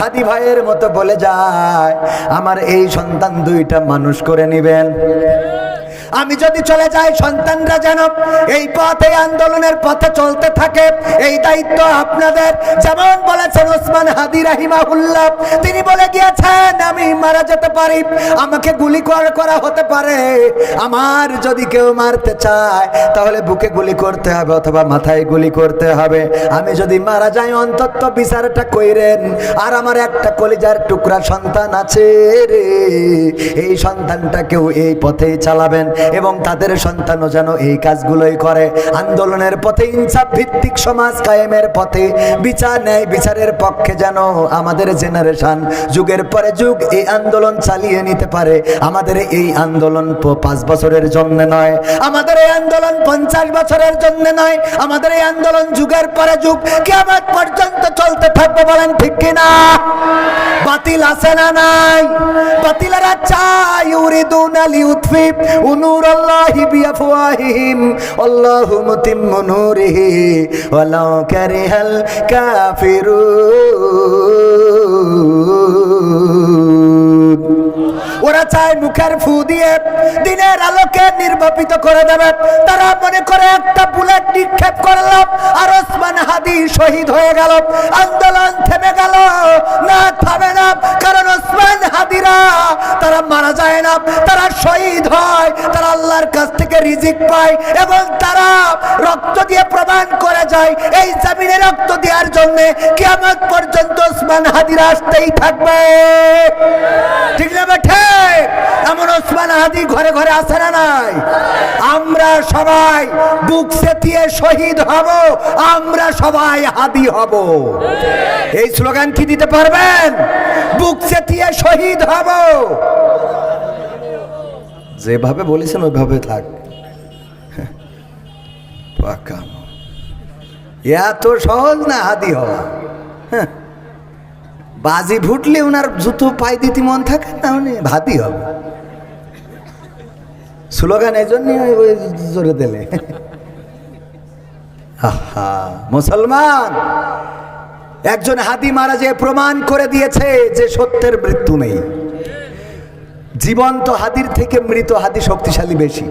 হাদি ভাইয়ের মতো বলে যায়, আমার এই সন্তান দুইটা মানুষ করে নেবেন। আমি যদি চলে যাই সন্তানরা যেন এই পথে আন্দোলনের পথে চলতে থাকে, এই দায়িত্ব আপনাদের। যেমন বলেছেন ওসমান হাদি রাহিমাহুল্লাহ, তিনি বলে গিয়েছেন আমি মারা যেতে পারি, আমাকে গুলি করা হতে পারে, আমার যদি কেউ মারতে চায় তাহলে বুকে গুলি করতে হবে অথবা মাথায় গুলি করতে হবে। আমি যদি মারা যাই অন্তত বিচারটা কইরেন। আর আমার একটা কলিজার টুকরা সন্তান আছে রে, এই সন্তানটাকেও এই পথেই চালাবেন এবং তাদের সন্তানও যেন এই কাজগুলোই করে। আন্দোলনের পথে, ইনসাফ ভিত্তিক সমাজ কায়েমের পথে, বিচার ন্যায় বিচারের পক্ষে যেন আমাদের জেনারেশন যুগের পরে যুগ এই আন্দোলন চালিয়ে নিতে পারে। আমাদের এই আন্দোলন 5 বছরের জন্য নয়, আমাদের এই আন্দোলন 50 বছরের জন্য নয়, আমাদের এই আন্দোলন যুগের পরে যুগ কিয়ামত পর্যন্ত চলতে থাকবে। বলেন ঠিক কিনা? বাতিল আছে না নাই? বাতিলেরা চায় ইউরিদুনা লিউতফি নূরাল্লাহি বিআফওয়াহিহিম আল্লাহু মুতিম্মু নূরিহি ওয়ালাউ কারিহাল কাফিরুন। ওরা চায় মুখের ফু দিয়ে দিনের আলোকে নির্বাপিত করে দেবে। তারা মনে করে একটা বুলেট নিক্ষেপ করলাম আর ওসমান হাদি শহীদ হয়ে গেল, আন্দোলন থেমে গেল। না, থামে না, কারণ ওসমান হাদিরা তারা মারা যায় না, তারা শহীদ হয়, তারা আল্লাহর কাছ থেকে রিজিক পায় এবং তারা রক্ত দিয়ে প্রমাণ করে যায় এই জমিনে রক্ত দেওয়ার জন্য কিয়ামত পর্যন্ত ওসমান হাদিরা আসতেই থাকবে। ঠিক না বেঠে? এমন ওসমান হাদি ঘরে ঘরে আছে না নাই? আমরা সবাই বুক সেতিয়ে শহীদ হব, আমরা সবাই হাদি হব। এই স্লোগান কি দিতে পারবেন? বুক সেতিয়ে শহীদ হব। যেভাবে বলেছেন ওইভাবে থাক। এত সহজ না হাদি হওয়া। বাজি ফুটলে ওনার জুতো পাই দিতে মন থাকে না, উনি হাদি হবে। স্লোগান এই জন্যই ওই জোরে দিলে। আহা, মুসলমান একজন হাদি মারা যে প্রমাণ করে দিয়েছে যে সত্যের মৃত্যু নেই। জীবন্ত হাদির থেকে মৃত হাদি শক্তিশালী বেশি।